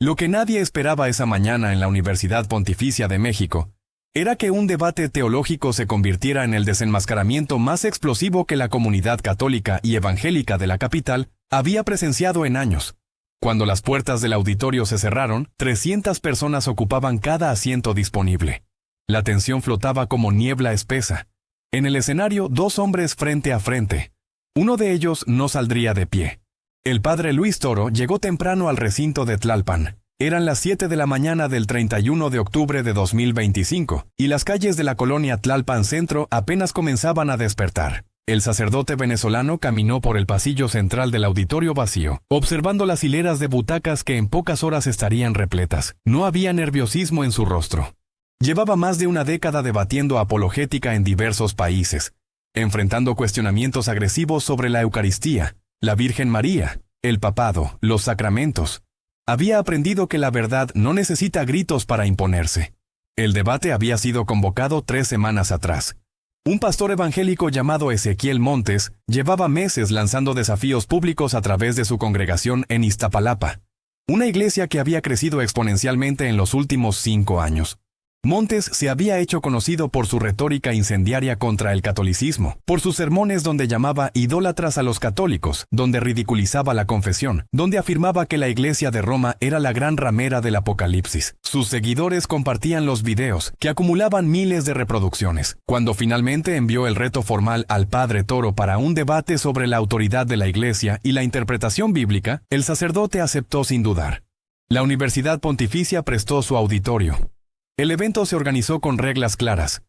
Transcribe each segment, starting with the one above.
Lo que nadie esperaba esa mañana en la Universidad Pontificia de México era que un debate teológico se convirtiera en el desenmascaramiento más explosivo que la comunidad católica y evangélica de la capital había presenciado en años. Cuando las puertas del auditorio se cerraron, 300 personas ocupaban cada asiento disponible. La tensión flotaba como niebla espesa. En el escenario, dos hombres frente a frente. Uno de ellos no saldría de pie. El padre Luis Toro llegó temprano al recinto de Tlalpan. Eran las 7 de la mañana del 31 de octubre de 2025, y las calles de la colonia Tlalpan Centro apenas comenzaban a despertar. El sacerdote venezolano caminó por el pasillo central del auditorio vacío, observando las hileras de butacas que en pocas horas estarían repletas. No había nerviosismo en su rostro. Llevaba más de una década debatiendo apologética en diversos países, enfrentando cuestionamientos agresivos sobre la Eucaristía, la Virgen María, el papado, los sacramentos. Había aprendido que la verdad no necesita gritos para imponerse. El debate había sido convocado 3 semanas atrás. Un pastor evangélico llamado Ezequiel Montes llevaba meses lanzando desafíos públicos a través de su congregación en Iztapalapa, una iglesia que había crecido exponencialmente en los últimos 5 años. Montes se había hecho conocido por su retórica incendiaria contra el catolicismo, por sus sermones donde llamaba idólatras a los católicos, donde ridiculizaba la confesión, donde afirmaba que la Iglesia de Roma era la gran ramera del Apocalipsis. Sus seguidores compartían los videos, que acumulaban miles de reproducciones. Cuando finalmente envió el reto formal al padre Toro para un debate sobre la autoridad de la Iglesia y la interpretación bíblica, el sacerdote aceptó sin dudar. La Universidad Pontificia prestó su auditorio. El evento se organizó con reglas claras.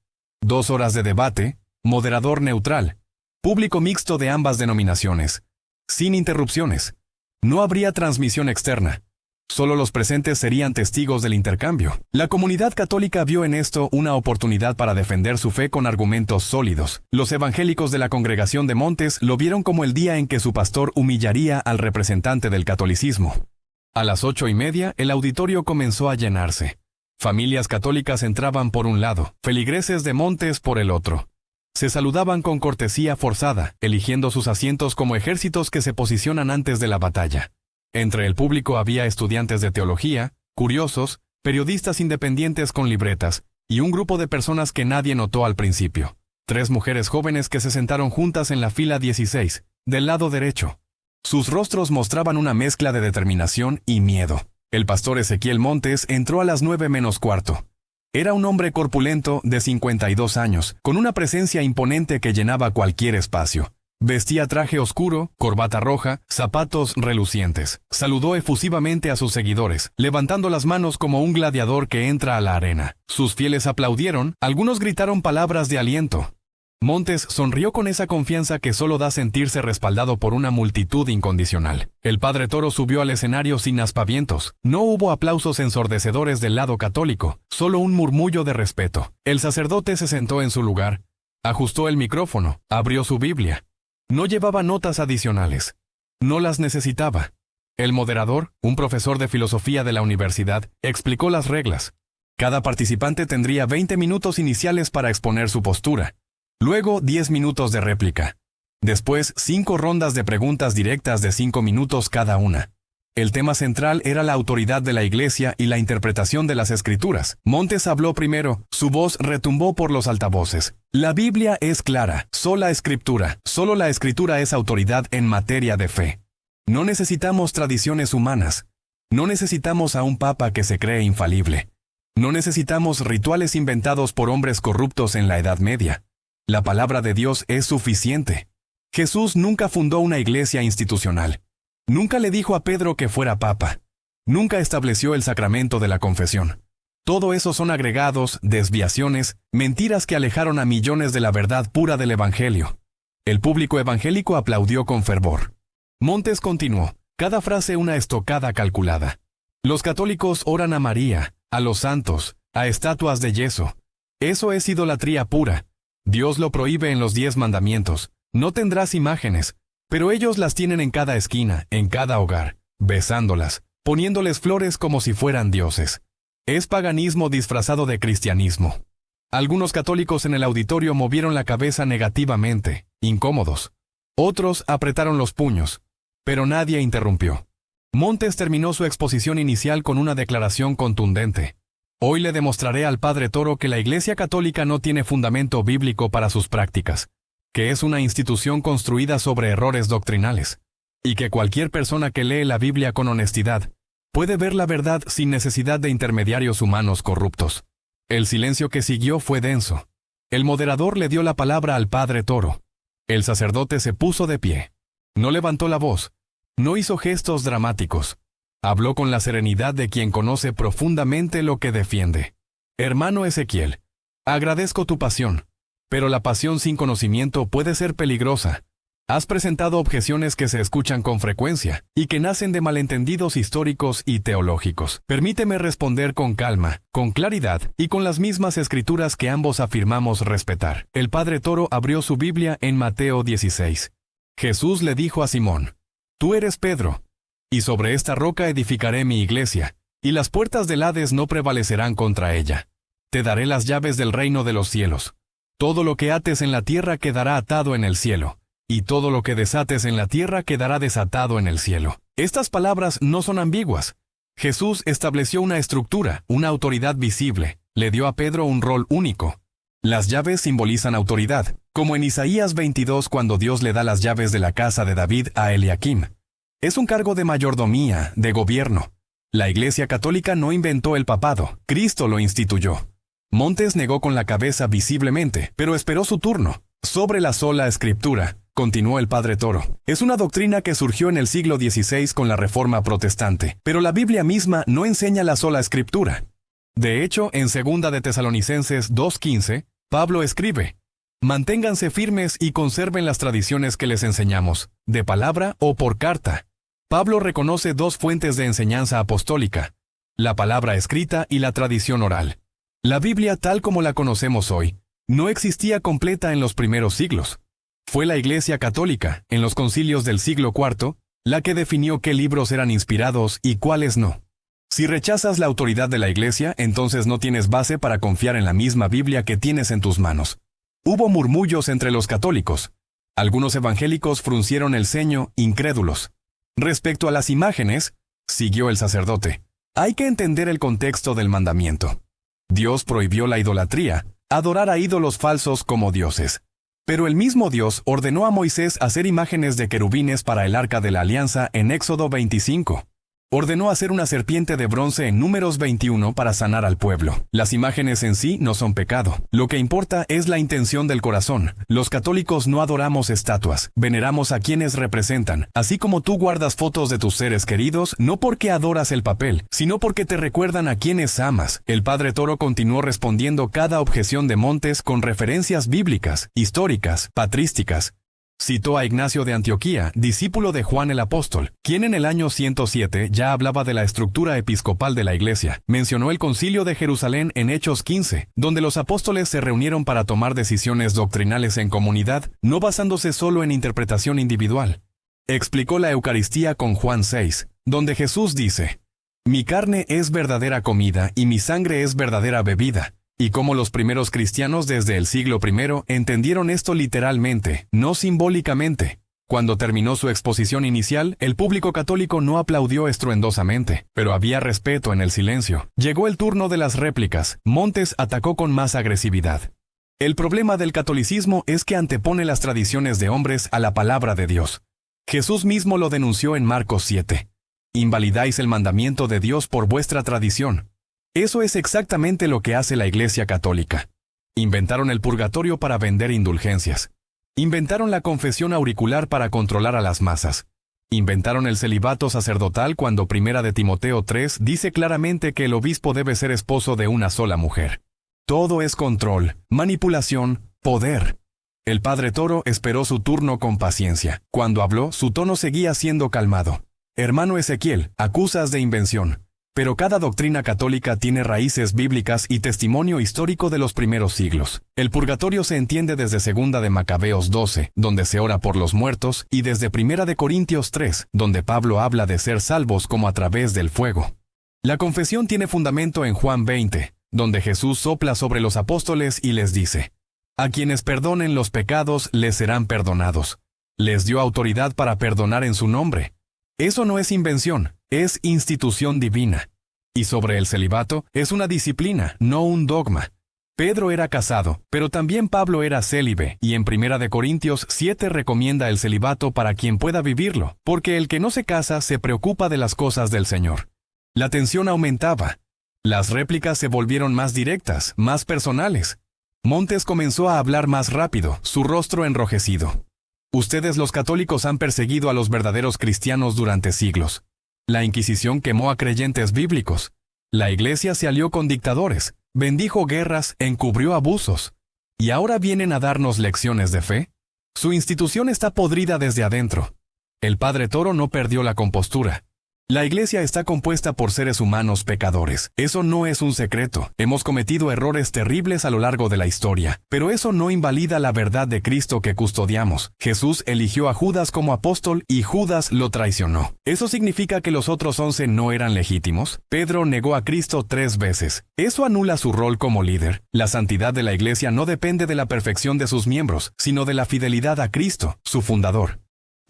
2 horas de debate, moderador neutral, público mixto de ambas denominaciones, sin interrupciones. No habría transmisión externa. Solo los presentes serían testigos del intercambio. La comunidad católica vio en esto una oportunidad para defender su fe con argumentos sólidos. Los evangélicos de la congregación de Montes lo vieron como el día en que su pastor humillaría al representante del catolicismo. A las 8:30, el auditorio comenzó a llenarse. Familias católicas entraban por un lado, feligreses de Montes por el otro. Se saludaban con cortesía forzada, eligiendo sus asientos como ejércitos que se posicionan antes de la batalla. Entre el público había estudiantes de teología, curiosos, periodistas independientes con libretas, y un grupo de personas que nadie notó al principio. 3 mujeres jóvenes que se sentaron juntas en la fila 16, del lado derecho. Sus rostros mostraban una mezcla de determinación y miedo. El pastor Ezequiel Montes entró a las 9 menos cuarto. Era un hombre corpulento de 52 años, con una presencia imponente que llenaba cualquier espacio. Vestía traje oscuro, corbata roja, zapatos relucientes. Saludó efusivamente a sus seguidores, levantando las manos como un gladiador que entra a la arena. Sus fieles aplaudieron, algunos gritaron palabras de aliento. Montes sonrió con esa confianza que solo da sentirse respaldado por una multitud incondicional. El padre Toro subió al escenario sin aspavientos. No hubo aplausos ensordecedores del lado católico, solo un murmullo de respeto. El sacerdote se sentó en su lugar, ajustó el micrófono, abrió su Biblia. No llevaba notas adicionales. No las necesitaba. El moderador, un profesor de filosofía de la universidad, explicó las reglas. Cada participante tendría 20 minutos iniciales para exponer su postura. Luego 10 minutos de réplica. Después 5 rondas de preguntas directas de 5 minutos cada una. El tema central era la autoridad de la Iglesia y la interpretación de las Escrituras. Montes habló primero, su voz retumbó por los altavoces. La Biblia es clara, sola Escritura, solo la Escritura es autoridad en materia de fe. No necesitamos tradiciones humanas. No necesitamos a un papa que se cree infalible. No necesitamos rituales inventados por hombres corruptos en la Edad Media. La palabra de Dios es suficiente. Jesús nunca fundó una iglesia institucional. Nunca le dijo a Pedro que fuera papa. Nunca estableció el sacramento de la confesión. Todo eso son agregados, desviaciones, mentiras que alejaron a millones de la verdad pura del Evangelio. El público evangélico aplaudió con fervor. Montes continuó, cada frase una estocada calculada. Los católicos oran a María, a los santos, a estatuas de yeso. Eso es idolatría pura. Dios lo prohíbe en los 10 mandamientos. No tendrás imágenes, pero ellos las tienen en cada esquina, en cada hogar, besándolas, poniéndoles flores como si fueran dioses. Es paganismo disfrazado de cristianismo. Algunos católicos en el auditorio movieron la cabeza negativamente, incómodos. Otros apretaron los puños, pero nadie interrumpió. Montes terminó su exposición inicial con una declaración contundente. Hoy le demostraré al Padre Toro que la Iglesia Católica no tiene fundamento bíblico para sus prácticas, que es una institución construida sobre errores doctrinales, y que cualquier persona que lee la Biblia con honestidad puede ver la verdad sin necesidad de intermediarios humanos corruptos. El silencio que siguió fue denso. El moderador le dio la palabra al Padre Toro. El sacerdote se puso de pie. No levantó la voz. No hizo gestos dramáticos. Habló con la serenidad de quien conoce profundamente lo que defiende. Hermano Ezequiel, agradezco tu pasión, pero la pasión sin conocimiento puede ser peligrosa. Has presentado objeciones que se escuchan con frecuencia y que nacen de malentendidos históricos y teológicos. Permíteme responder con calma, con claridad y con las mismas escrituras que ambos afirmamos respetar. El Padre Toro abrió su Biblia en Mateo 16. Jesús le dijo a Simón: Tú eres Pedro, y sobre esta roca edificaré mi iglesia, y las puertas del Hades no prevalecerán contra ella. Te daré las llaves del reino de los cielos. Todo lo que ates en la tierra quedará atado en el cielo, y todo lo que desates en la tierra quedará desatado en el cielo. Estas palabras no son ambiguas. Jesús estableció una estructura, una autoridad visible. Le dio a Pedro un rol único. Las llaves simbolizan autoridad, como en Isaías 22 cuando Dios le da las llaves de la casa de David a Eliakim. Es un cargo de mayordomía, de gobierno. La Iglesia Católica no inventó el papado, Cristo lo instituyó. Montes negó con la cabeza visiblemente, pero esperó su turno. Sobre la sola Escritura, continuó el Padre Toro, es una doctrina que surgió en el siglo XVI con la Reforma Protestante, pero la Biblia misma no enseña la sola Escritura. De hecho, en 2 de Tesalonicenses 2:15, Pablo escribe: Manténganse firmes y conserven las tradiciones que les enseñamos, de palabra o por carta. Pablo reconoce dos fuentes de enseñanza apostólica: la palabra escrita y la tradición oral. La Biblia, tal como la conocemos hoy, no existía completa en los primeros siglos. Fue la Iglesia Católica, en los concilios del siglo IV, la que definió qué libros eran inspirados y cuáles no. Si rechazas la autoridad de la Iglesia, entonces no tienes base para confiar en la misma Biblia que tienes en tus manos. Hubo murmullos entre los católicos. Algunos evangélicos fruncieron el ceño, incrédulos. Respecto a las imágenes, siguió el sacerdote, hay que entender el contexto del mandamiento. Dios prohibió la idolatría, adorar a ídolos falsos como dioses. Pero el mismo Dios ordenó a Moisés hacer imágenes de querubines para el Arca de la Alianza en Éxodo 25. Ordenó hacer una serpiente de bronce en Números 21 para sanar al pueblo. Las imágenes en sí no son pecado. Lo que importa es la intención del corazón. Los católicos no adoramos estatuas, veneramos a quienes representan. Así como tú guardas fotos de tus seres queridos, no porque adoras el papel, sino porque te recuerdan a quienes amas. El Padre Toro continuó respondiendo cada objeción de Montes con referencias bíblicas, históricas, patrísticas. Citó a Ignacio de Antioquía, discípulo de Juan el Apóstol, quien en el año 107 ya hablaba de la estructura episcopal de la Iglesia. Mencionó el Concilio de Jerusalén en Hechos 15, donde los apóstoles se reunieron para tomar decisiones doctrinales en comunidad, no basándose solo en interpretación individual. Explicó la Eucaristía con Juan 6, donde Jesús dice: Mi carne es verdadera comida y mi sangre es verdadera bebida. Y como los primeros cristianos desde el siglo I entendieron esto literalmente, no simbólicamente. Cuando terminó su exposición inicial, el público católico no aplaudió estruendosamente, pero había respeto en el silencio. Llegó el turno de las réplicas. Montes atacó con más agresividad. El problema del catolicismo es que antepone las tradiciones de hombres a la palabra de Dios. Jesús mismo lo denunció en Marcos 7. Invalidáis el mandamiento de Dios por vuestra tradición. Eso es exactamente lo que hace la Iglesia Católica. Inventaron el purgatorio para vender indulgencias. Inventaron la confesión auricular para controlar a las masas. Inventaron el celibato sacerdotal cuando 1 de Timoteo 3 dice claramente que el obispo debe ser esposo de una sola mujer. Todo es control, manipulación, poder. El Padre Toro esperó su turno con paciencia. Cuando habló, su tono seguía siendo calmado. Hermano Ezequiel, acusas de invención. Pero cada doctrina católica tiene raíces bíblicas y testimonio histórico de los primeros siglos. El purgatorio se entiende desde 2 de Macabeos 12, donde se ora por los muertos, y desde 1 de Corintios 3, donde Pablo habla de ser salvos como a través del fuego. La confesión tiene fundamento en Juan 20, donde Jesús sopla sobre los apóstoles y les dice: A quienes perdonen los pecados les serán perdonados. Les dio autoridad para perdonar en su nombre. Eso no es invención, es institución divina. Y sobre el celibato, es una disciplina, no un dogma. Pedro era casado, pero también Pablo era célibe, y en 1 Corintios 7 recomienda el celibato para quien pueda vivirlo, porque el que no se casa se preocupa de las cosas del Señor. La tensión aumentaba. Las réplicas se volvieron más directas, más personales. Montes comenzó a hablar más rápido, su rostro enrojecido. Ustedes los católicos han perseguido a los verdaderos cristianos durante siglos. La Inquisición quemó a creyentes bíblicos. La Iglesia se alió con dictadores, bendijo guerras, encubrió abusos. ¿Y ahora vienen a darnos lecciones de fe? Su institución está podrida desde adentro. El Padre Toro no perdió la compostura. La Iglesia está compuesta por seres humanos pecadores. Eso no es un secreto. Hemos cometido errores terribles a lo largo de la historia, pero eso no invalida la verdad de Cristo que custodiamos. Jesús eligió a Judas como apóstol y Judas lo traicionó. ¿Eso significa que los otros 11 no eran legítimos? Pedro negó a Cristo 3 veces. Eso anula su rol como líder. La santidad de la Iglesia no depende de la perfección de sus miembros, sino de la fidelidad a Cristo, su fundador.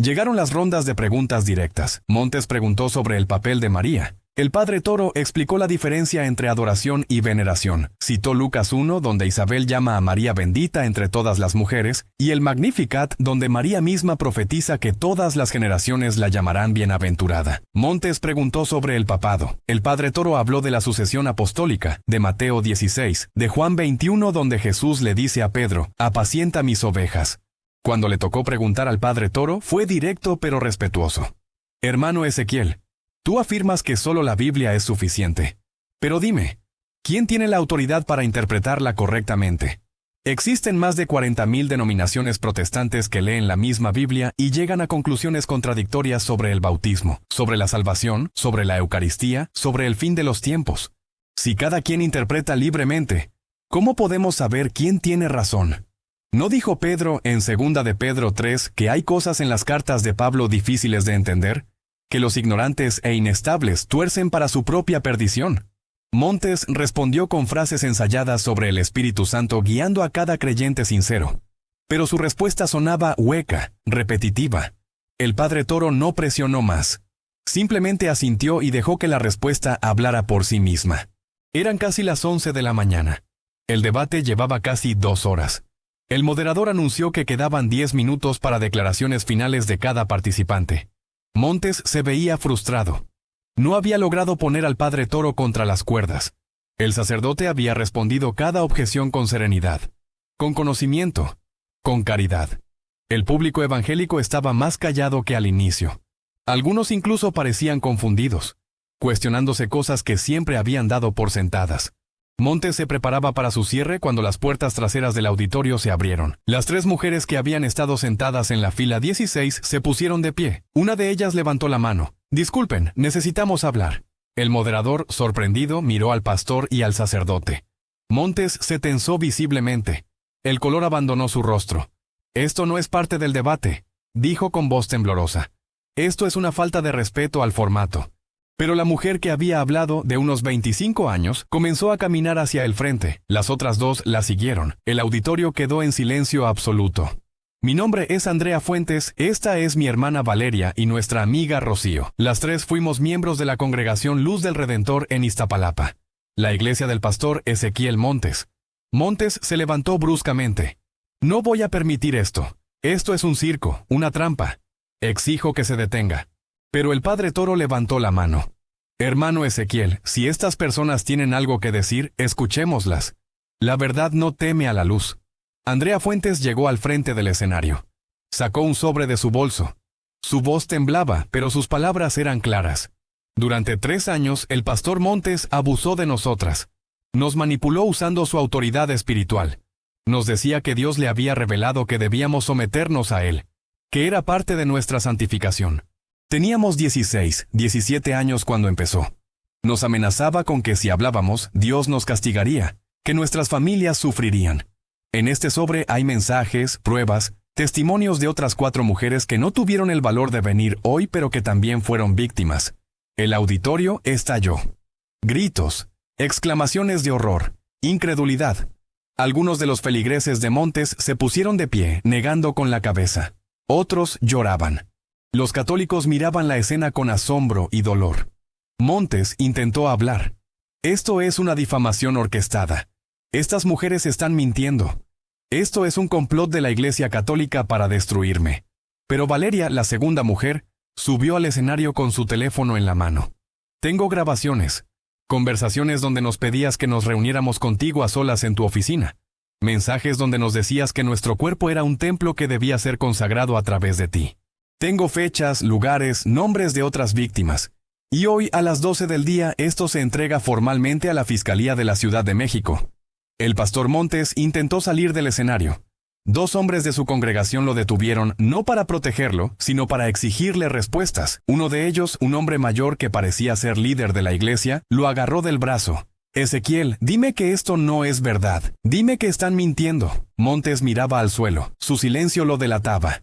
Llegaron las rondas de preguntas directas. Montes preguntó sobre el papel de María. El Padre Toro explicó la diferencia entre adoración y veneración. Citó Lucas 1, donde Isabel llama a María bendita entre todas las mujeres, y el Magnificat, donde María misma profetiza que todas las generaciones la llamarán bienaventurada. Montes preguntó sobre el papado. El Padre Toro habló de la sucesión apostólica, de Mateo 16, de Juan 21, donde Jesús le dice a Pedro, apacienta mis ovejas. Cuando le tocó preguntar al Padre Toro, fue directo pero respetuoso. Hermano Ezequiel, tú afirmas que solo la Biblia es suficiente. Pero dime, ¿quién tiene la autoridad para interpretarla correctamente? Existen más de 40,000 denominaciones protestantes que leen la misma Biblia y llegan a conclusiones contradictorias sobre el bautismo, sobre la salvación, sobre la Eucaristía, sobre el fin de los tiempos. Si cada quien interpreta libremente, ¿cómo podemos saber quién tiene razón? ¿No dijo Pedro en 2 de Pedro 3 que hay cosas en las cartas de Pablo difíciles de entender? Que los ignorantes e inestables tuercen para su propia perdición. Montes respondió con frases ensayadas sobre el Espíritu Santo guiando a cada creyente sincero. Pero su respuesta sonaba hueca, repetitiva. El Padre Toro no presionó más. Simplemente asintió y dejó que la respuesta hablara por sí misma. Eran casi las 11 de la mañana. El debate llevaba casi 2 horas. El moderador anunció que quedaban 10 minutos para declaraciones finales de cada participante. Montes se veía frustrado. No había logrado poner al Padre Toro contra las cuerdas. El sacerdote había respondido cada objeción con serenidad, con conocimiento, con caridad. El público evangélico estaba más callado que al inicio. Algunos incluso parecían confundidos, cuestionándose cosas que siempre habían dado por sentadas. Montes se preparaba para su cierre cuando las puertas traseras del auditorio se abrieron. Las 3 mujeres que habían estado sentadas en la fila 16 se pusieron de pie. Una de ellas levantó la mano. Disculpen, necesitamos hablar. El moderador, sorprendido, miró al pastor y al sacerdote. Montes se tensó visiblemente. El color abandonó su rostro. Esto no es parte del debate, dijo con voz temblorosa. Esto es una falta de respeto al formato. Pero la mujer que había hablado, de unos 25 años, comenzó a caminar hacia el frente. Las otras 2 la siguieron. El auditorio quedó en silencio absoluto. Mi nombre es Andrea Fuentes, esta es mi hermana Valeria y nuestra amiga Rocío. Las 3 fuimos miembros de la Congregación Luz del Redentor en Iztapalapa. La iglesia del pastor Ezequiel Montes. Montes se levantó bruscamente. No voy a permitir esto. Esto es un circo, una trampa. Exijo que se detenga. Pero el Padre Toro levantó la mano. Hermano Ezequiel, si estas personas tienen algo que decir, escuchémoslas. La verdad no teme a la luz. Andrea Fuentes llegó al frente del escenario. Sacó un sobre de su bolso. Su voz temblaba, pero sus palabras eran claras. Durante 3 años, el pastor Montes abusó de nosotras. Nos manipuló usando su autoridad espiritual. Nos decía que Dios le había revelado que debíamos someternos a él, que era parte de nuestra santificación. Teníamos 16, 17 años cuando empezó. Nos amenazaba con que si hablábamos, Dios nos castigaría, que nuestras familias sufrirían. En este sobre hay mensajes, pruebas, testimonios de otras 4 mujeres que no tuvieron el valor de venir hoy pero que también fueron víctimas. El auditorio estalló. Gritos, exclamaciones de horror, incredulidad. Algunos de los feligreses de Montes se pusieron de pie, negando con la cabeza. Otros lloraban. Los católicos miraban la escena con asombro y dolor. Montes intentó hablar. Esto es una difamación orquestada. Estas mujeres están mintiendo. Esto es un complot de la Iglesia Católica para destruirme. Pero Valeria, la segunda mujer, subió al escenario con su teléfono en la mano. Tengo grabaciones. Conversaciones donde nos pedías que nos reuniéramos contigo a solas en tu oficina. Mensajes donde nos decías que nuestro cuerpo era un templo que debía ser consagrado a través de ti. Tengo fechas, lugares, nombres de otras víctimas. Y hoy a las 12 del día esto se entrega formalmente a la Fiscalía de la Ciudad de México. El pastor Montes intentó salir del escenario. 2 hombres de su congregación lo detuvieron no para protegerlo, sino para exigirle respuestas. Uno de ellos, un hombre mayor que parecía ser líder de la iglesia, lo agarró del brazo. Ezequiel, dime que esto no es verdad. Dime que están mintiendo. Montes miraba al suelo. Su silencio lo delataba.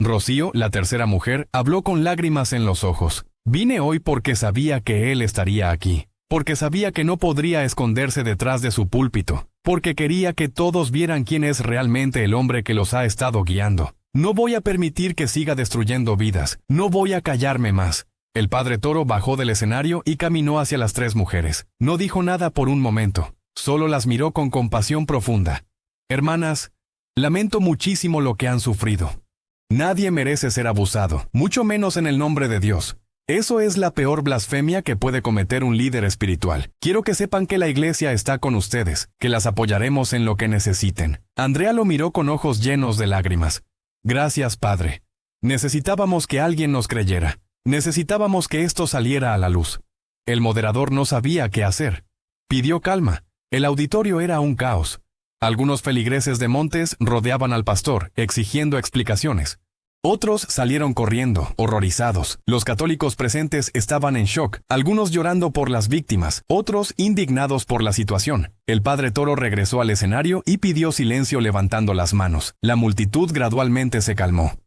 Rocío, la tercera mujer, habló con lágrimas en los ojos. Vine hoy porque sabía que él estaría aquí. Porque sabía que no podría esconderse detrás de su púlpito. Porque quería que todos vieran quién es realmente el hombre que los ha estado guiando. No voy a permitir que siga destruyendo vidas. No voy a callarme más. El padre Toro bajó del escenario y caminó hacia las 3 mujeres. No dijo nada por un momento. Solo las miró con compasión profunda. Hermanas, lamento muchísimo lo que han sufrido. Nadie merece ser abusado, mucho menos en el nombre de Dios. Eso es la peor blasfemia que puede cometer un líder espiritual. Quiero que sepan que la iglesia está con ustedes, que las apoyaremos en lo que necesiten. Andrea lo miró con ojos llenos de lágrimas. Gracias, Padre. Necesitábamos que alguien nos creyera. Necesitábamos que esto saliera a la luz. El moderador no sabía qué hacer. Pidió calma. El auditorio era un caos. Algunos feligreses de Montes rodeaban al pastor, exigiendo explicaciones. Otros salieron corriendo, horrorizados. Los católicos presentes estaban en shock, algunos llorando por las víctimas, otros indignados por la situación. El padre Toro regresó al escenario y pidió silencio levantando las manos. La multitud gradualmente se calmó.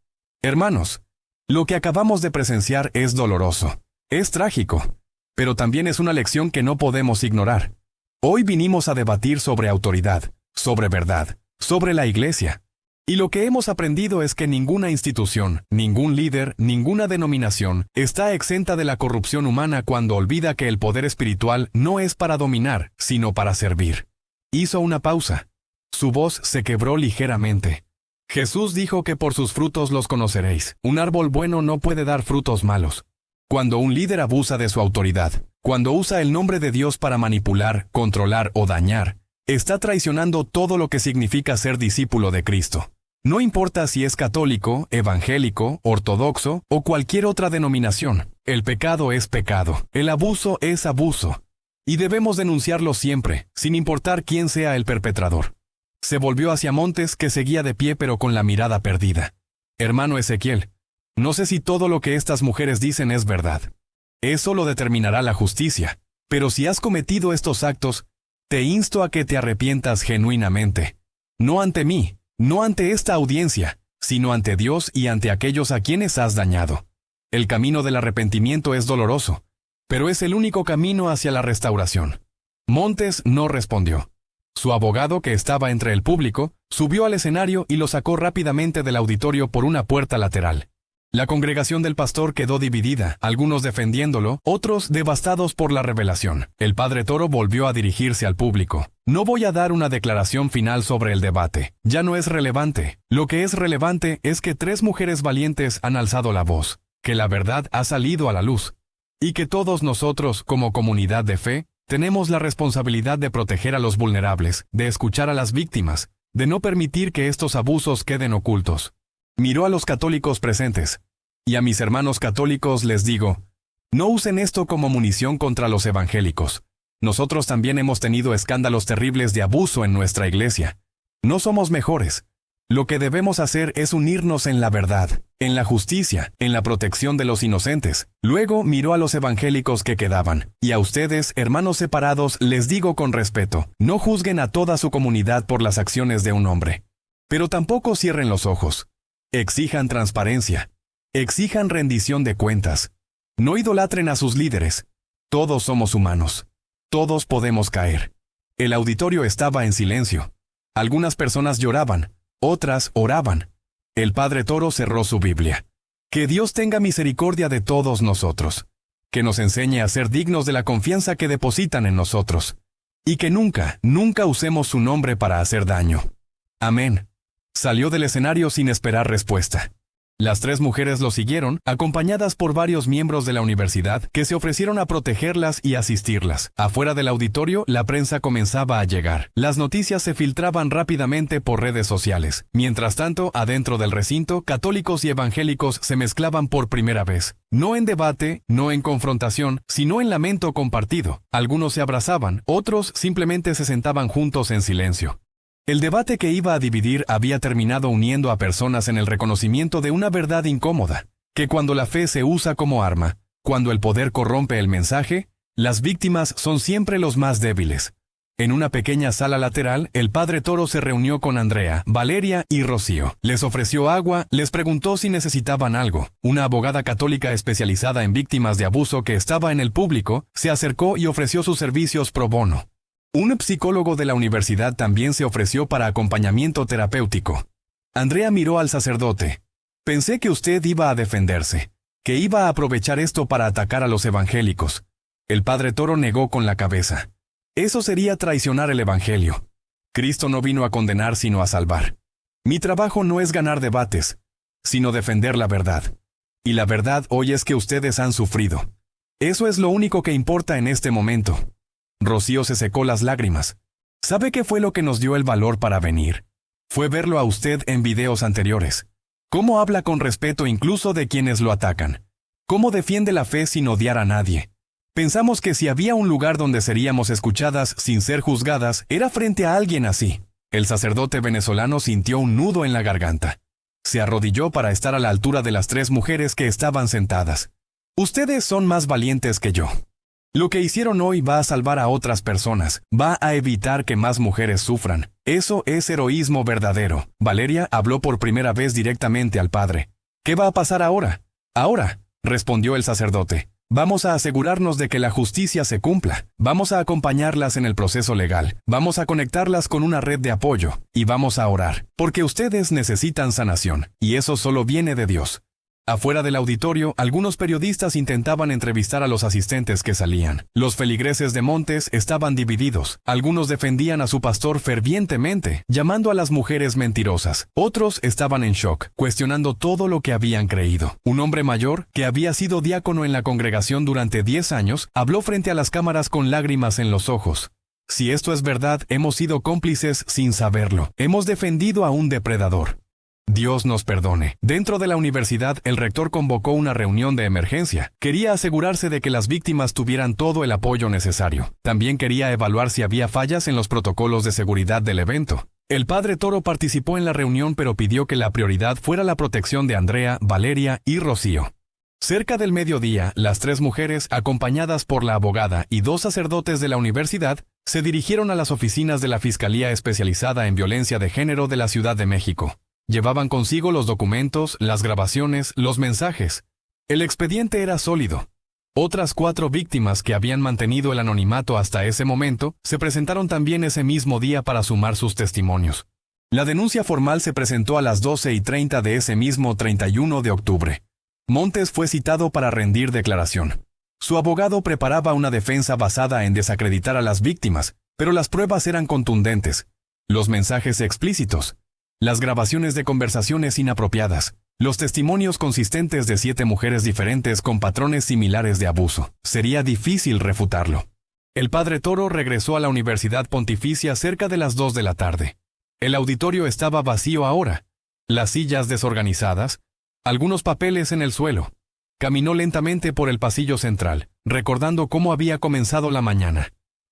Hermanos, lo que acabamos de presenciar es doloroso. Es trágico. Pero también es una lección que no podemos ignorar. Hoy vinimos a debatir sobre autoridad, sobre verdad, sobre la iglesia. Y lo que hemos aprendido es que ninguna institución, ningún líder, ninguna denominación está exenta de la corrupción humana cuando olvida que el poder espiritual no es para dominar, sino para servir. Hizo una pausa. Su voz se quebró ligeramente. Jesús dijo que por sus frutos los conoceréis. Un árbol bueno no puede dar frutos malos. Cuando un líder abusa de su autoridad, cuando usa el nombre de Dios para manipular, controlar o dañar, está traicionando todo lo que significa ser discípulo de Cristo. No importa si es católico, evangélico, ortodoxo o cualquier otra denominación, el pecado es pecado, el abuso es abuso. Y debemos denunciarlo siempre, sin importar quién sea el perpetrador. Se volvió hacia Montes, que seguía de pie pero con la mirada perdida. Hermano Ezequiel, no sé si todo lo que estas mujeres dicen es verdad. Eso lo determinará la justicia. Pero si has cometido estos actos, te insto a que te arrepientas genuinamente. No ante mí, no ante esta audiencia, sino ante Dios y ante aquellos a quienes has dañado. El camino del arrepentimiento es doloroso, pero es el único camino hacia la restauración. Montes no respondió. Su abogado, que estaba entre el público, subió al escenario y lo sacó rápidamente del auditorio por una puerta lateral. La congregación del pastor quedó dividida, algunos defendiéndolo, otros devastados por la revelación. El padre Toro volvió a dirigirse al público. No voy a dar una declaración final sobre el debate. Ya no es relevante. Lo que es relevante es que 3 mujeres valientes han alzado la voz, que la verdad ha salido a la luz, y que todos nosotros, como comunidad de fe, tenemos la responsabilidad de proteger a los vulnerables, de escuchar a las víctimas, de no permitir que estos abusos queden ocultos. Miró a los católicos presentes. Y a mis hermanos católicos les digo, no usen esto como munición contra los evangélicos. Nosotros también hemos tenido escándalos terribles de abuso en nuestra iglesia. No somos mejores. Lo que debemos hacer es unirnos en la verdad, en la justicia, en la protección de los inocentes. Luego miró a los evangélicos que quedaban. Y a ustedes, hermanos separados, les digo con respeto, no juzguen a toda su comunidad por las acciones de un hombre. Pero tampoco cierren los ojos. Exijan transparencia. Exijan rendición de cuentas. No idolatren a sus líderes. Todos somos humanos. Todos podemos caer. El auditorio estaba en silencio. Algunas personas lloraban, otras oraban. El padre Toro cerró su Biblia. Que Dios tenga misericordia de todos nosotros. Que nos enseñe a ser dignos de la confianza que depositan en nosotros. Y que nunca, nunca usemos su nombre para hacer daño. Amén. Salió del escenario sin esperar respuesta. Las 3 mujeres lo siguieron, acompañadas por varios miembros de la universidad que se ofrecieron a protegerlas y asistirlas. Afuera del auditorio, la prensa comenzaba a llegar. Las noticias se filtraban rápidamente por redes sociales. Mientras tanto, adentro del recinto, católicos y evangélicos se mezclaban por primera vez. No en debate, no en confrontación, sino en lamento compartido. Algunos se abrazaban, otros simplemente se sentaban juntos en silencio. El debate que iba a dividir había terminado uniendo a personas en el reconocimiento de una verdad incómoda, que cuando la fe se usa como arma, cuando el poder corrompe el mensaje, las víctimas son siempre los más débiles. En una pequeña sala lateral, el padre Toro se reunió con Andrea, Valeria y Rocío. Les ofreció agua, les preguntó si necesitaban algo. Una abogada católica especializada en víctimas de abuso que estaba en el público, se acercó y ofreció sus servicios pro bono. Un psicólogo de la universidad también se ofreció para acompañamiento terapéutico. Andrea miró al sacerdote. Pensé que usted iba a defenderse, que iba a aprovechar esto para atacar a los evangélicos. El padre Toro negó con la cabeza. Eso sería traicionar el evangelio. Cristo no vino a condenar sino a salvar. Mi trabajo no es ganar debates, sino defender la verdad. Y la verdad hoy es que ustedes han sufrido. Eso es lo único que importa en este momento. Rocío se secó las lágrimas. ¿Sabe qué fue lo que nos dio el valor para venir? Fue verlo a usted en videos anteriores. Cómo habla con respeto incluso de quienes lo atacan. Cómo defiende la fe sin odiar a nadie. Pensamos que si había un lugar donde seríamos escuchadas sin ser juzgadas, era frente a alguien así. El sacerdote venezolano sintió un nudo en la garganta. Se arrodilló para estar a la altura de las 3 mujeres que estaban sentadas. Ustedes son más valientes que yo. Lo que hicieron hoy va a salvar a otras personas, va a evitar que más mujeres sufran. Eso es heroísmo verdadero. Valeria habló por primera vez directamente al padre. ¿Qué va a pasar ahora? Ahora, respondió el sacerdote. Vamos a asegurarnos de que la justicia se cumpla. Vamos a acompañarlas en el proceso legal. Vamos a conectarlas con una red de apoyo. Y vamos a orar. Porque ustedes necesitan sanación. Y eso solo viene de Dios. Afuera del auditorio, algunos periodistas intentaban entrevistar a los asistentes que salían. Los feligreses de Montes estaban divididos. Algunos defendían a su pastor fervientemente, llamando a las mujeres mentirosas. Otros estaban en shock, cuestionando todo lo que habían creído. Un hombre mayor, que había sido diácono en la congregación durante 10 años, habló frente a las cámaras con lágrimas en los ojos. Si esto es verdad, hemos sido cómplices sin saberlo. Hemos defendido a un depredador. Dios nos perdone. Dentro de la universidad, el rector convocó una reunión de emergencia. Quería asegurarse de que las víctimas tuvieran todo el apoyo necesario. También quería evaluar si había fallas en los protocolos de seguridad del evento. El padre Toro participó en la reunión, pero pidió que la prioridad fuera la protección de Andrea, Valeria y Rocío. Cerca del mediodía, las 3 mujeres, acompañadas por la abogada y 2 sacerdotes de la universidad, se dirigieron a las oficinas de la Fiscalía Especializada en Violencia de Género de la Ciudad de México. Llevaban consigo los documentos, las grabaciones, los mensajes. El expediente era sólido. Otras 4 víctimas que habían mantenido el anonimato hasta ese momento se presentaron también ese mismo día para sumar sus testimonios. La denuncia formal se presentó a las 12:30 de ese mismo 31 de octubre. Montes fue citado para rendir declaración. Su abogado preparaba una defensa basada en desacreditar a las víctimas, pero las pruebas eran contundentes. Los mensajes explícitos. Las grabaciones de conversaciones inapropiadas, los testimonios consistentes de 7 mujeres diferentes con patrones similares de abuso. Sería difícil refutarlo. El padre Toro regresó a la Universidad Pontificia cerca de las 2 de la tarde. El auditorio estaba vacío ahora. Las sillas desorganizadas, algunos papeles en el suelo. Caminó lentamente por el pasillo central, recordando cómo había comenzado la mañana.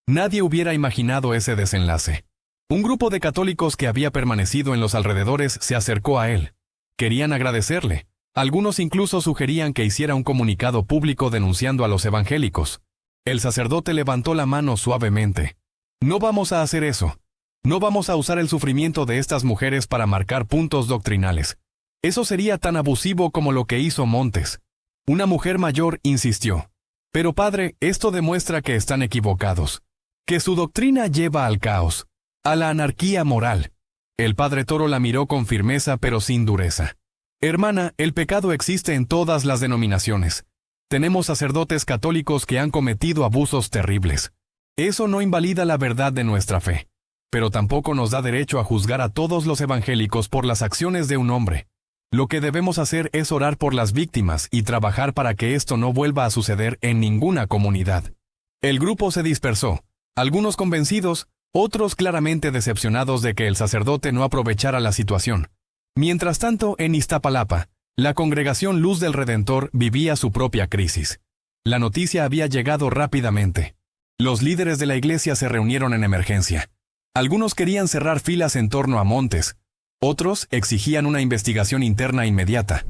Nadie hubiera imaginado ese desenlace. Un grupo de católicos que había permanecido en los alrededores se acercó a él. Querían agradecerle. Algunos incluso sugerían que hiciera un comunicado público denunciando a los evangélicos. El sacerdote levantó la mano suavemente. No vamos a hacer eso. No vamos a usar el sufrimiento de estas mujeres para marcar puntos doctrinales. Eso sería tan abusivo como lo que hizo Montes. Una mujer mayor insistió. Pero padre, esto demuestra que están equivocados. Que su doctrina lleva al caos. A la anarquía moral. El padre Toro la miró con firmeza pero sin dureza. Hermana, el pecado existe en todas las denominaciones. Tenemos sacerdotes católicos que han cometido abusos terribles. Eso no invalida la verdad de nuestra fe, pero tampoco nos da derecho a juzgar a todos los evangélicos por las acciones de un hombre. Lo que debemos hacer es orar por las víctimas y trabajar para que esto no vuelva a suceder en ninguna comunidad. El grupo se dispersó, algunos convencidos, otros claramente decepcionados de que el sacerdote no aprovechara la situación. Mientras tanto, en Iztapalapa, la congregación Luz del Redentor vivía su propia crisis. La noticia había llegado rápidamente. Los líderes de la iglesia se reunieron en emergencia. Algunos querían cerrar filas en torno a Montes. Otros exigían una investigación interna inmediata.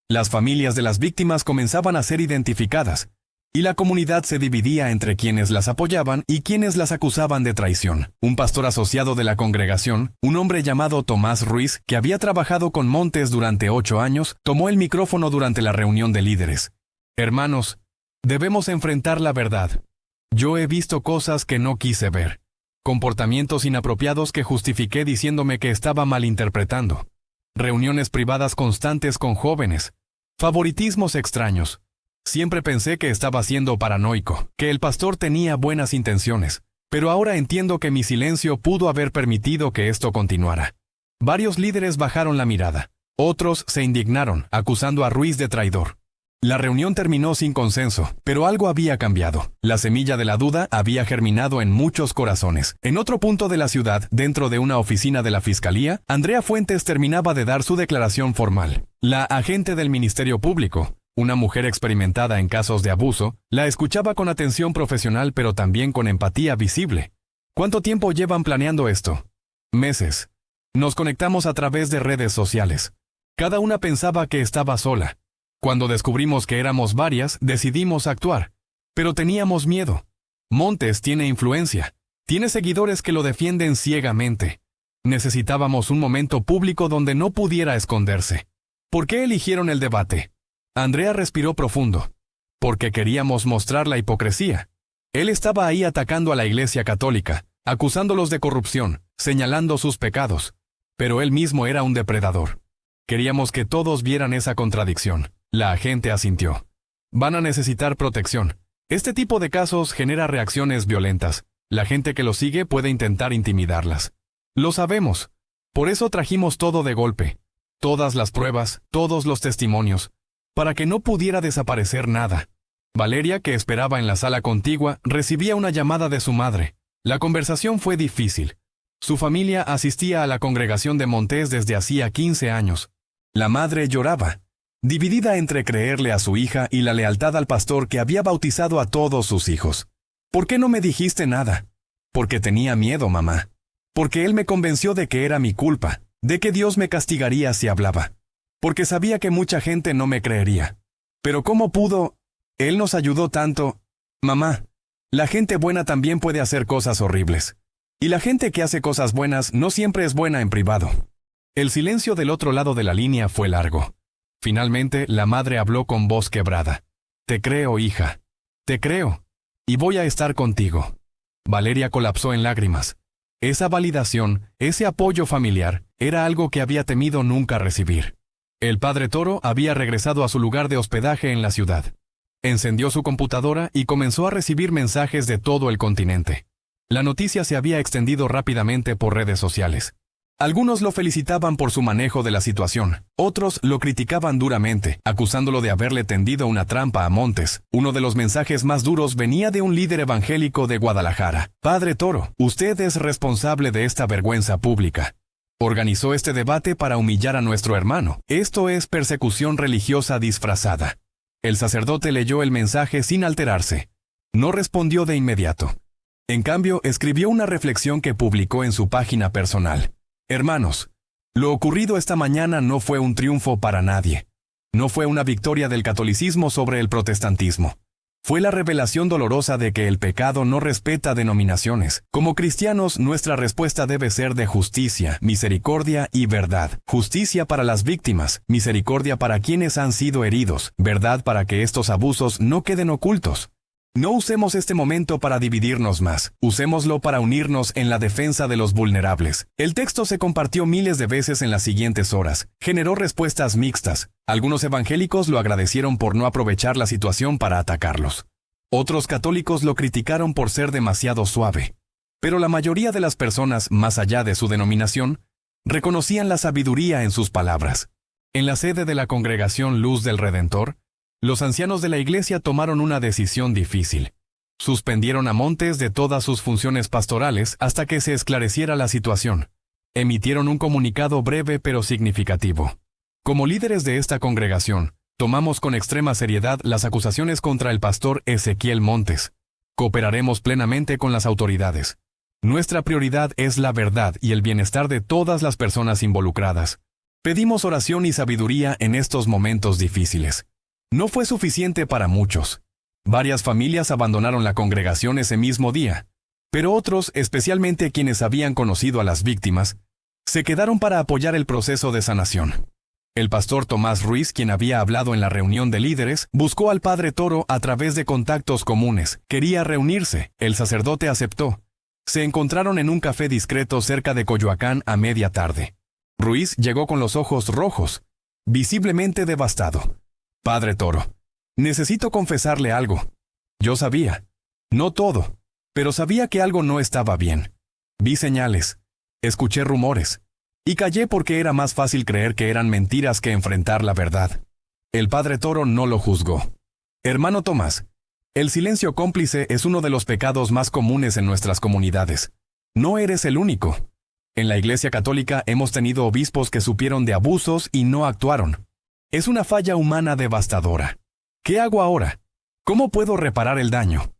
Las familias de las víctimas comenzaban a ser identificadas, y la comunidad se dividía entre quienes las apoyaban y quienes las acusaban de traición. Un pastor asociado de la congregación, un hombre llamado Tomás Ruiz, que había trabajado con Montes durante 8 años, tomó el micrófono durante la reunión de líderes. Hermanos, debemos enfrentar la verdad. Yo he visto cosas que no quise ver. Comportamientos inapropiados que justifiqué diciéndome que estaba malinterpretando. Reuniones privadas constantes con jóvenes. Favoritismos extraños. Siempre pensé que estaba siendo paranoico, que el pastor tenía buenas intenciones, pero ahora entiendo que mi silencio pudo haber permitido que esto continuara. Varios líderes bajaron la mirada. Otros se indignaron, acusando a Ruiz de traidor. La reunión terminó sin consenso, pero algo había cambiado. La semilla de la duda había germinado en muchos corazones. En otro punto de la ciudad, dentro de una oficina de la Fiscalía, Andrea Fuentes terminaba de dar su declaración formal. La agente del Ministerio Público, una mujer experimentada en casos de abuso, la escuchaba con atención profesional pero también con empatía visible. ¿Cuánto tiempo llevan planeando esto? Meses. Nos conectamos a través de redes sociales. Cada una pensaba que estaba sola. Cuando descubrimos que éramos varias, decidimos actuar. Pero teníamos miedo. Montes tiene influencia. Tiene seguidores que lo defienden ciegamente. Necesitábamos un momento público donde no pudiera esconderse. ¿Por qué eligieron el debate? Andrea respiró profundo. Porque queríamos mostrar la hipocresía. Él estaba ahí atacando a la Iglesia Católica, acusándolos de corrupción, señalando sus pecados. Pero él mismo era un depredador. Queríamos que todos vieran esa contradicción. La agente asintió. Van a necesitar protección. Este tipo de casos genera reacciones violentas. La gente que lo sigue puede intentar intimidarlas. Lo sabemos. Por eso trajimos todo de golpe. Todas las pruebas, todos los testimonios. Para que no pudiera desaparecer nada. Valeria, que esperaba en la sala contigua, recibía una llamada de su madre. La conversación fue difícil. Su familia asistía a la congregación de Montes desde hacía 15 años. La madre lloraba, dividida entre creerle a su hija y la lealtad al pastor que había bautizado a todos sus hijos. ¿Por qué no me dijiste nada? Porque tenía miedo, mamá. Porque él me convenció de que era mi culpa, de que Dios me castigaría si hablaba. Porque sabía que mucha gente no me creería. Pero ¿cómo pudo? Él nos ayudó tanto. Mamá, la gente buena también puede hacer cosas horribles. Y la gente que hace cosas buenas no siempre es buena en privado. El silencio del otro lado de la línea fue largo. Finalmente, la madre habló con voz quebrada. Te creo, hija. Te creo. Y voy a estar contigo. Valeria colapsó en lágrimas. Esa validación, ese apoyo familiar, era algo que había temido nunca recibir. El padre Toro había regresado a su lugar de hospedaje en la ciudad. Encendió su computadora y comenzó a recibir mensajes de todo el continente. La noticia se había extendido rápidamente por redes sociales. Algunos lo felicitaban por su manejo de la situación. Otros lo criticaban duramente, acusándolo de haberle tendido una trampa a Montes. Uno de los mensajes más duros venía de un líder evangélico de Guadalajara. Padre Toro, usted es responsable de esta vergüenza pública. Organizó este debate para humillar a nuestro hermano. Esto es persecución religiosa disfrazada. El sacerdote leyó el mensaje sin alterarse. No respondió de inmediato. En cambio, escribió una reflexión que publicó en su página personal. Hermanos, lo ocurrido esta mañana no fue un triunfo para nadie. No fue una victoria del catolicismo sobre el protestantismo. Fue la revelación dolorosa de que el pecado no respeta denominaciones. Como cristianos, nuestra respuesta debe ser de justicia, misericordia y verdad. Justicia para las víctimas, misericordia para quienes han sido heridos, verdad para que estos abusos no queden ocultos. No usemos este momento para dividirnos más, usémoslo para unirnos en la defensa de los vulnerables. El texto se compartió miles de veces en las siguientes horas. Generó respuestas mixtas. Algunos evangélicos lo agradecieron por no aprovechar la situación para atacarlos. Otros católicos lo criticaron por ser demasiado suave. Pero la mayoría de las personas, más allá de su denominación, reconocían la sabiduría en sus palabras. En la sede de la Congregación Luz del Redentor, los ancianos de la iglesia tomaron una decisión difícil. Suspendieron a Montes de todas sus funciones pastorales hasta que se esclareciera la situación. Emitieron un comunicado breve pero significativo. Como líderes de esta congregación, tomamos con extrema seriedad las acusaciones contra el pastor Ezequiel Montes. Cooperaremos plenamente con las autoridades. Nuestra prioridad es la verdad y el bienestar de todas las personas involucradas. Pedimos oración y sabiduría en estos momentos difíciles. No fue suficiente para muchos. Varias familias abandonaron la congregación ese mismo día, pero otros, especialmente quienes habían conocido a las víctimas, se quedaron para apoyar el proceso de sanación. El pastor Tomás Ruiz, quien había hablado en la reunión de líderes, buscó al padre Toro a través de contactos comunes. Quería reunirse. El sacerdote aceptó. Se encontraron en un café discreto cerca de Coyoacán a media tarde. Ruiz llegó con los ojos rojos, visiblemente devastado. Padre Toro, necesito confesarle algo. Yo sabía. No todo, pero sabía que algo no estaba bien. Vi señales. Escuché rumores. Y callé porque era más fácil creer que eran mentiras que enfrentar la verdad. El padre Toro no lo juzgó. Hermano Tomás, el silencio cómplice es uno de los pecados más comunes en nuestras comunidades. No eres el único. En la Iglesia Católica hemos tenido obispos que supieron de abusos y no actuaron. Es una falla humana devastadora. ¿Qué hago ahora? ¿Cómo puedo reparar el daño?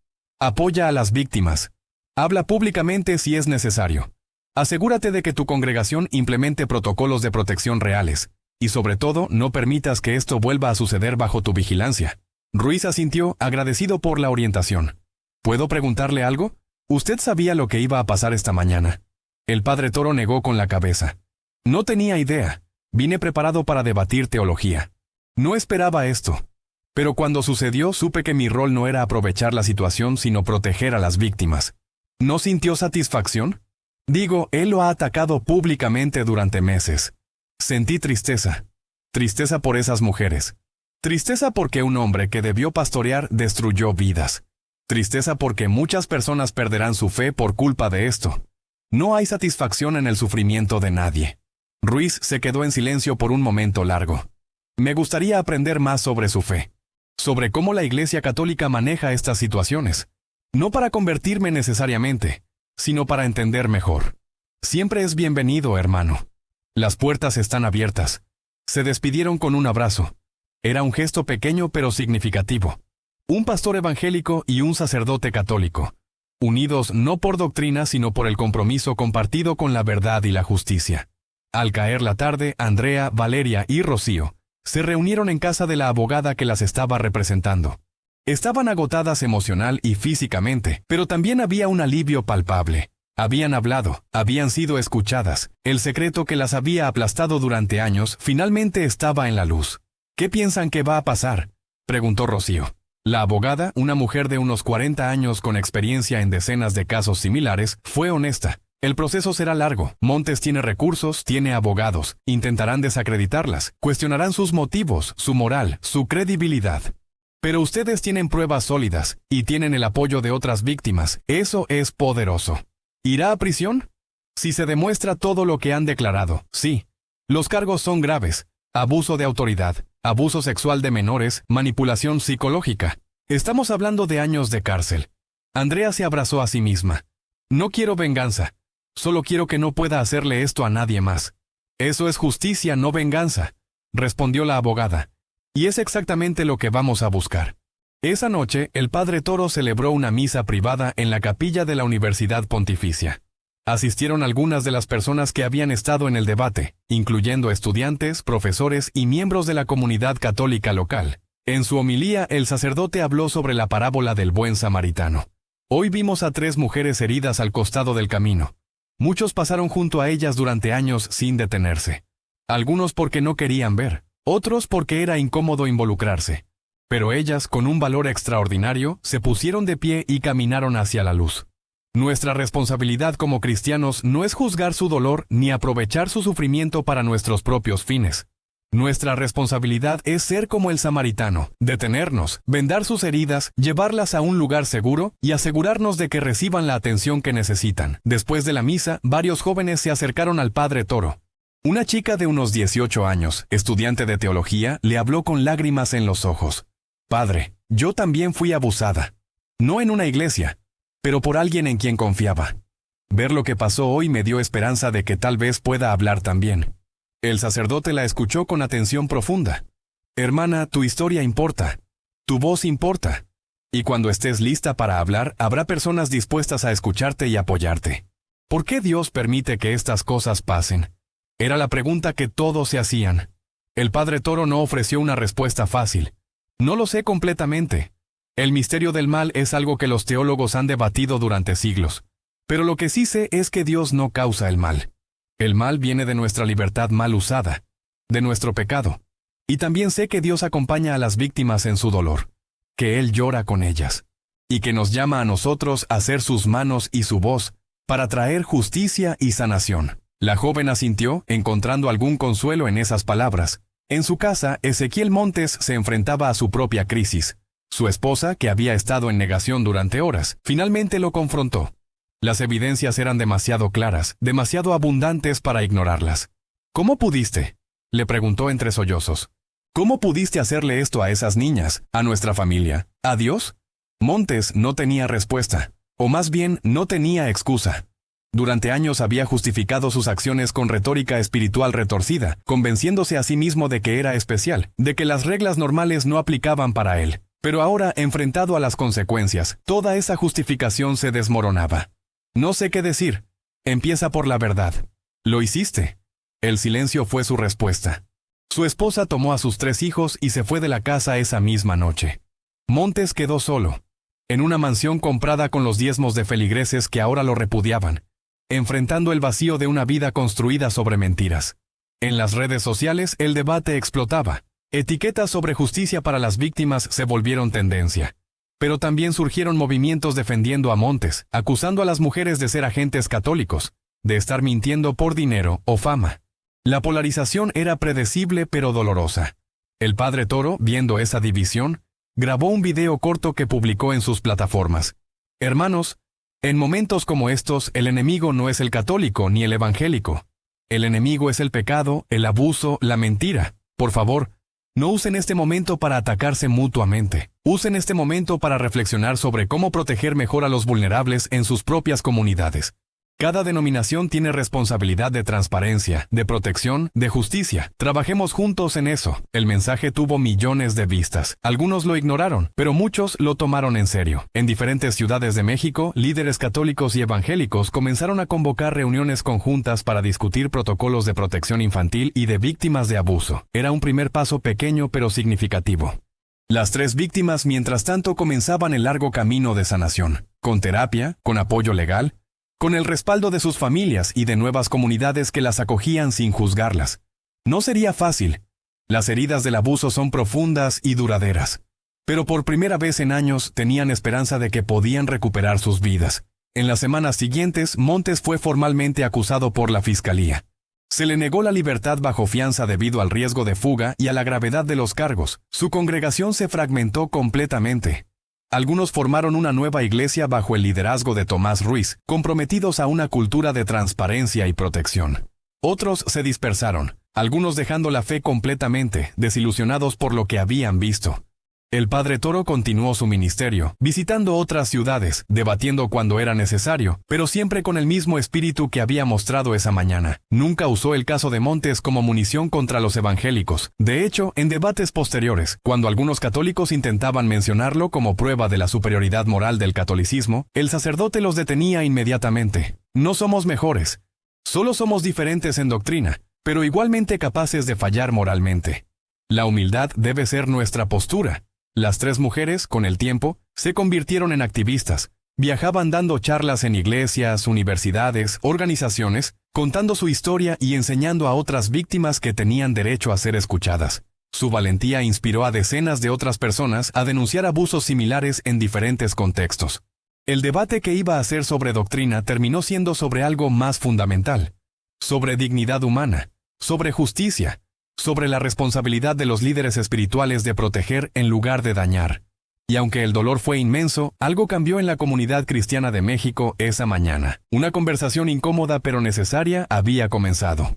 Apoya a las víctimas. Habla públicamente si es necesario. Asegúrate de que tu congregación implemente protocolos de protección reales. Y sobre todo, no permitas que esto vuelva a suceder bajo tu vigilancia. Ruiz asintió, agradecido por la orientación. ¿Puedo preguntarle algo? ¿Usted sabía lo que iba a pasar esta mañana? El padre Toro negó con la cabeza. No tenía idea. Vine preparado para debatir teología. No esperaba esto. Pero cuando sucedió, supe que mi rol no era aprovechar la situación, sino proteger a las víctimas. ¿No sintió satisfacción? Digo, él lo ha atacado públicamente durante meses. Sentí tristeza. Tristeza por esas mujeres. Tristeza porque un hombre que debió pastorear destruyó vidas. Tristeza porque muchas personas perderán su fe por culpa de esto. No hay satisfacción en el sufrimiento de nadie. Ruiz se quedó en silencio por un momento largo. Me gustaría aprender más sobre su fe. Sobre cómo la Iglesia Católica maneja estas situaciones. No para convertirme necesariamente, sino para entender mejor. Siempre es bienvenido, hermano. Las puertas están abiertas. Se despidieron con un abrazo. Era un gesto pequeño pero significativo. Un pastor evangélico y un sacerdote católico. Unidos no por doctrina sino por el compromiso compartido con la verdad y la justicia. Al caer la tarde, Andrea, Valeria y Rocío se reunieron en casa de la abogada que las estaba representando. Estaban agotadas emocional y físicamente, pero también había un alivio palpable. Habían hablado, habían sido escuchadas. El secreto que las había aplastado durante años finalmente estaba en la luz. ¿Qué piensan que va a pasar?, preguntó Rocío. La abogada, una mujer de unos 40 años con experiencia en decenas de casos similares, fue honesta. El proceso será largo. Montes tiene recursos, tiene abogados. Intentarán desacreditarlas. Cuestionarán sus motivos, su moral, su credibilidad. Pero ustedes tienen pruebas sólidas y tienen el apoyo de otras víctimas. Eso es poderoso. ¿Irá a prisión? Si se demuestra todo lo que han declarado, sí. Los cargos son graves. Abuso de autoridad, abuso sexual de menores, manipulación psicológica. Estamos hablando de años de cárcel. Andrea se abrazó a sí misma. No quiero venganza. Solo quiero que no pueda hacerle esto a nadie más. Eso es justicia, no venganza, respondió la abogada. Y es exactamente lo que vamos a buscar. Esa noche, el padre Toro celebró una misa privada en la capilla de la Universidad Pontificia. Asistieron algunas de las personas que habían estado en el debate, incluyendo estudiantes, profesores y miembros de la comunidad católica local. En su homilía, el sacerdote habló sobre la parábola del buen samaritano. Hoy vimos a 3 mujeres heridas al costado del camino. Muchos pasaron junto a ellas durante años sin detenerse. Algunos porque no querían ver, otros porque era incómodo involucrarse. Pero ellas, con un valor extraordinario, se pusieron de pie y caminaron hacia la luz. Nuestra responsabilidad como cristianos no es juzgar su dolor ni aprovechar su sufrimiento para nuestros propios fines. Nuestra responsabilidad es ser como el samaritano, detenernos, vendar sus heridas, llevarlas a un lugar seguro y asegurarnos de que reciban la atención que necesitan. Después de la misa, varios jóvenes se acercaron al padre Toro. Una chica de unos 18 años, estudiante de teología, le habló con lágrimas en los ojos. «Padre, yo también fui abusada. No en una iglesia, pero por alguien en quien confiaba. Ver lo que pasó hoy me dio esperanza de que tal vez pueda hablar también». El sacerdote la escuchó con atención profunda. «Hermana, tu historia importa. Tu voz importa. Y cuando estés lista para hablar, habrá personas dispuestas a escucharte y apoyarte. ¿Por qué Dios permite que estas cosas pasen?». Era la pregunta que todos se hacían. El padre Toro no ofreció una respuesta fácil. «No lo sé completamente. El misterio del mal es algo que los teólogos han debatido durante siglos. Pero lo que sí sé es que Dios no causa el mal. El mal viene de nuestra libertad mal usada, de nuestro pecado. Y también sé que Dios acompaña a las víctimas en su dolor, que Él llora con ellas, y que nos llama a nosotros a ser sus manos y su voz, para traer justicia y sanación». La joven asintió, encontrando algún consuelo en esas palabras. En su casa, Ezequiel Montes se enfrentaba a su propia crisis. Su esposa, que había estado en negación durante horas, finalmente lo confrontó. Las evidencias eran demasiado claras, demasiado abundantes para ignorarlas. «¿Cómo pudiste?», le preguntó entre sollozos. «¿Cómo pudiste hacerle esto a esas niñas, a nuestra familia, a Dios?». Montes no tenía respuesta, o más bien no tenía excusa. Durante años había justificado sus acciones con retórica espiritual retorcida, convenciéndose a sí mismo de que era especial, de que las reglas normales no aplicaban para él. Pero ahora, enfrentado a las consecuencias, toda esa justificación se desmoronaba. «No sé qué decir. Empieza por la verdad». «Lo hiciste». El silencio fue su respuesta. Su esposa tomó a sus 3 hijos y se fue de la casa esa misma noche. Montes quedó solo, en una mansión comprada con los diezmos de feligreses que ahora lo repudiaban, enfrentando el vacío de una vida construida sobre mentiras. En las redes sociales el debate explotaba. Etiquetas sobre justicia para las víctimas se volvieron tendencia. Pero también surgieron movimientos defendiendo a Montes, acusando a las mujeres de ser agentes católicos, de estar mintiendo por dinero o fama. La polarización era predecible pero dolorosa. El padre Toro, viendo esa división, grabó un video corto que publicó en sus plataformas. «Hermanos, en momentos como estos, el enemigo no es el católico ni el evangélico. El enemigo es el pecado, el abuso, la mentira. Por favor, no usen este momento para atacarse mutuamente. Usen este momento para reflexionar sobre cómo proteger mejor a los vulnerables en sus propias comunidades. Cada denominación tiene responsabilidad de transparencia, de protección, de justicia. Trabajemos juntos en eso». El mensaje tuvo millones de vistas. Algunos lo ignoraron, pero muchos lo tomaron en serio. En diferentes ciudades de México, líderes católicos y evangélicos comenzaron a convocar reuniones conjuntas para discutir protocolos de protección infantil y de víctimas de abuso. Era un primer paso pequeño pero significativo. Las 3 víctimas, mientras tanto, comenzaban el largo camino de sanación, con terapia, con apoyo legal, con el respaldo de sus familias y de nuevas comunidades que las acogían sin juzgarlas. No sería fácil. Las heridas del abuso son profundas y duraderas. Pero por primera vez en años tenían esperanza de que podían recuperar sus vidas. En las semanas siguientes, Montes fue formalmente acusado por la fiscalía. Se le negó la libertad bajo fianza debido al riesgo de fuga y a la gravedad de los cargos. Su congregación se fragmentó completamente. Algunos formaron una nueva iglesia bajo el liderazgo de Tomás Ruiz, comprometidos a una cultura de transparencia y protección. Otros se dispersaron, algunos dejando la fe completamente, desilusionados por lo que habían visto. El padre Toro continuó su ministerio, visitando otras ciudades, debatiendo cuando era necesario, pero siempre con el mismo espíritu que había mostrado esa mañana. Nunca usó el caso de Montes como munición contra los evangélicos. De hecho, en debates posteriores, cuando algunos católicos intentaban mencionarlo como prueba de la superioridad moral del catolicismo, el sacerdote los detenía inmediatamente. «No somos mejores. Solo somos diferentes en doctrina, pero igualmente capaces de fallar moralmente. La humildad debe ser nuestra postura». Las 3 mujeres, con el tiempo, se convirtieron en activistas. Viajaban dando charlas en iglesias, universidades, organizaciones, contando su historia y enseñando a otras víctimas que tenían derecho a ser escuchadas. Su valentía inspiró a decenas de otras personas a denunciar abusos similares en diferentes contextos. El debate que iba a ser sobre doctrina terminó siendo sobre algo más fundamental, sobre dignidad humana, sobre justicia, sobre la responsabilidad de los líderes espirituales de proteger en lugar de dañar. Y aunque el dolor fue inmenso, algo cambió en la comunidad cristiana de México esa mañana. Una conversación incómoda pero necesaria había comenzado.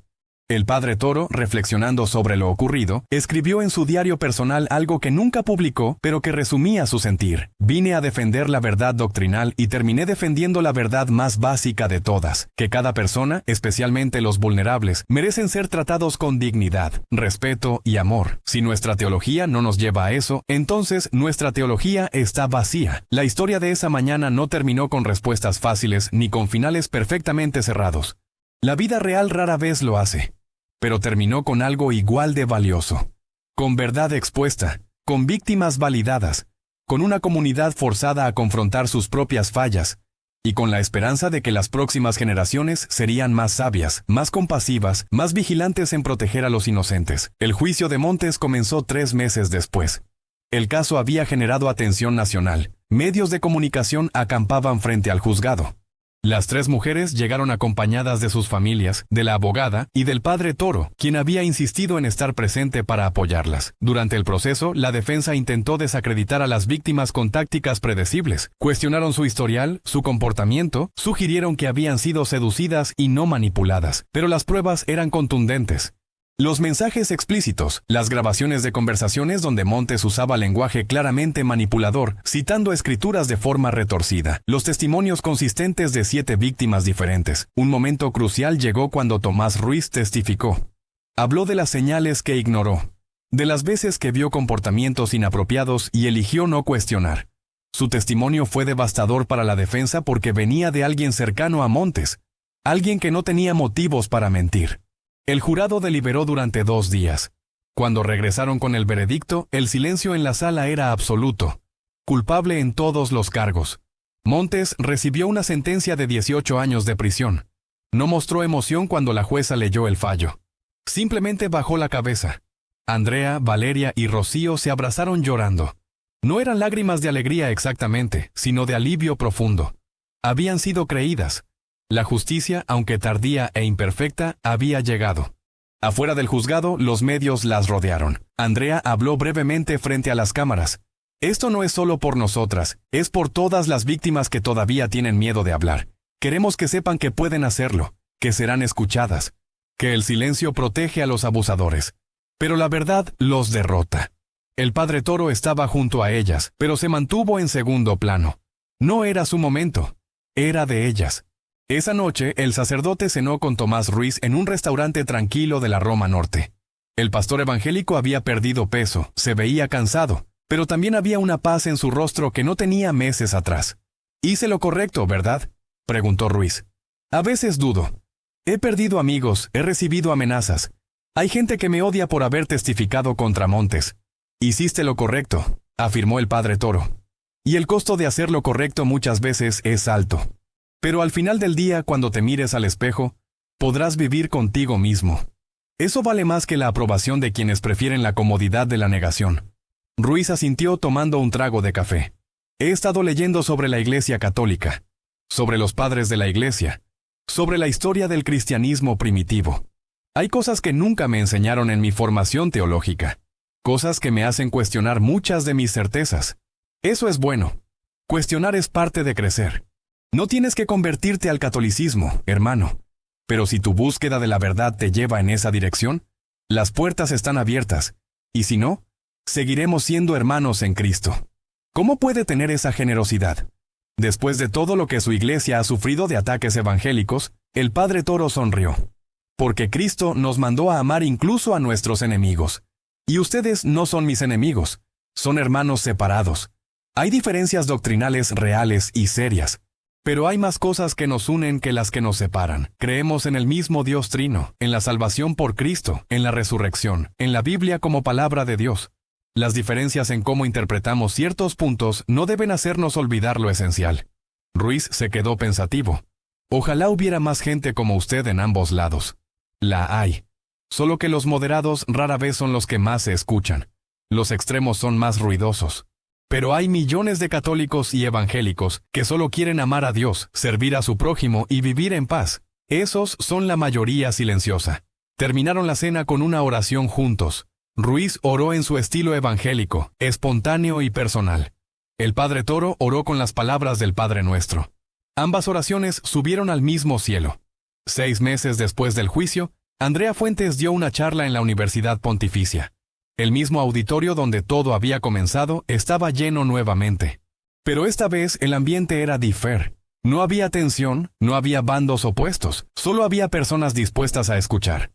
El padre Toro, reflexionando sobre lo ocurrido, escribió en su diario personal algo que nunca publicó, pero que resumía su sentir. Vine a defender la verdad doctrinal y terminé defendiendo la verdad más básica de todas, que cada persona, especialmente los vulnerables, merecen ser tratados con dignidad, respeto y amor. Si nuestra teología no nos lleva a eso, entonces nuestra teología está vacía. La historia de esa mañana no terminó con respuestas fáciles ni con finales perfectamente cerrados. La vida real rara vez lo hace. Pero terminó con algo igual de valioso. Con verdad expuesta, con víctimas validadas, con una comunidad forzada a confrontar sus propias fallas, y con la esperanza de que las próximas generaciones serían más sabias, más compasivas, más vigilantes en proteger a los inocentes. El juicio de Montes comenzó 3 meses después. El caso había generado atención nacional. Medios de comunicación acampaban frente al juzgado. Las 3 mujeres llegaron acompañadas de sus familias, de la abogada y del padre Toro, quien había insistido en estar presente para apoyarlas. Durante el proceso, la defensa intentó desacreditar a las víctimas con tácticas predecibles. Cuestionaron su historial, su comportamiento, sugirieron que habían sido seducidas y no manipuladas, pero las pruebas eran contundentes. Los mensajes explícitos, las grabaciones de conversaciones donde Montes usaba lenguaje claramente manipulador, citando escrituras de forma retorcida, los testimonios consistentes de 7 víctimas diferentes. Un momento crucial llegó cuando Tomás Ruiz testificó. Habló de las señales que ignoró, de las veces que vio comportamientos inapropiados y eligió no cuestionar. Su testimonio fue devastador para la defensa porque venía de alguien cercano a Montes, alguien que no tenía motivos para mentir. El jurado deliberó durante 2 días. Cuando regresaron con el veredicto, el silencio en la sala era absoluto. Culpable en todos los cargos. Montes recibió una sentencia de 18 años de prisión. No mostró emoción cuando la jueza leyó el fallo. Simplemente bajó la cabeza. Andrea, Valeria y Rocío se abrazaron llorando. No eran lágrimas de alegría exactamente, sino de alivio profundo. Habían sido creídas. La justicia, aunque tardía e imperfecta, había llegado. Afuera del juzgado, los medios las rodearon. Andrea habló brevemente frente a las cámaras. Esto no es solo por nosotras, es por todas las víctimas que todavía tienen miedo de hablar. Queremos que sepan que pueden hacerlo, que serán escuchadas, que el silencio protege a los abusadores. Pero la verdad los derrota. El padre Toro estaba junto a ellas, pero se mantuvo en segundo plano. No era su momento, era de ellas. Esa noche, el sacerdote cenó con Tomás Ruiz en un restaurante tranquilo de la Roma Norte. El pastor evangélico había perdido peso, se veía cansado, pero también había una paz en su rostro que no tenía meses atrás. «Hice lo correcto, ¿verdad?», preguntó Ruiz. «A veces dudo. He perdido amigos, he recibido amenazas. Hay gente que me odia por haber testificado contra Montes». «Hiciste lo correcto», afirmó el padre Toro. «Y el costo de hacer lo correcto muchas veces es alto. Pero al final del día, cuando te mires al espejo, podrás vivir contigo mismo. Eso vale más que la aprobación de quienes prefieren la comodidad de la negación». Ruiz asintió tomando un trago de café. «He estado leyendo sobre la Iglesia Católica, sobre los padres de la Iglesia, sobre la historia del cristianismo primitivo. Hay cosas que nunca me enseñaron en mi formación teológica, cosas que me hacen cuestionar muchas de mis certezas. Eso es bueno. Cuestionar es parte de crecer. No tienes que convertirte al catolicismo, hermano. Pero si tu búsqueda de la verdad te lleva en esa dirección, las puertas están abiertas, y si no, seguiremos siendo hermanos en Cristo». ¿Cómo puede tener esa generosidad? Después de todo lo que su iglesia ha sufrido de ataques evangélicos, el padre Toro sonrió. «Porque Cristo nos mandó a amar incluso a nuestros enemigos. Y ustedes no son mis enemigos, son hermanos separados. Hay diferencias doctrinales reales y serias. Pero hay más cosas que nos unen que las que nos separan. Creemos en el mismo Dios Trino, en la salvación por Cristo, en la resurrección, en la Biblia como palabra de Dios. Las diferencias en cómo interpretamos ciertos puntos no deben hacernos olvidar lo esencial». Ruiz se quedó pensativo. «Ojalá hubiera más gente como usted en ambos lados. La hay. Solo que los moderados rara vez son los que más se escuchan. Los extremos son más ruidosos. Pero hay millones de católicos y evangélicos que solo quieren amar a Dios, servir a su prójimo y vivir en paz. Esos son la mayoría silenciosa. Terminaron la cena con una oración juntos. Ruiz oró en su estilo evangélico, espontáneo y personal. El padre Toro oró con las palabras del Padre Nuestro. Ambas oraciones subieron al mismo cielo. 6 meses después del juicio, Andrea Fuentes dio una charla en la Universidad Pontificia. El mismo auditorio donde todo había comenzado estaba lleno nuevamente. Pero esta vez el ambiente era diferente. No había tensión, no había bandos opuestos, solo había personas dispuestas a escuchar.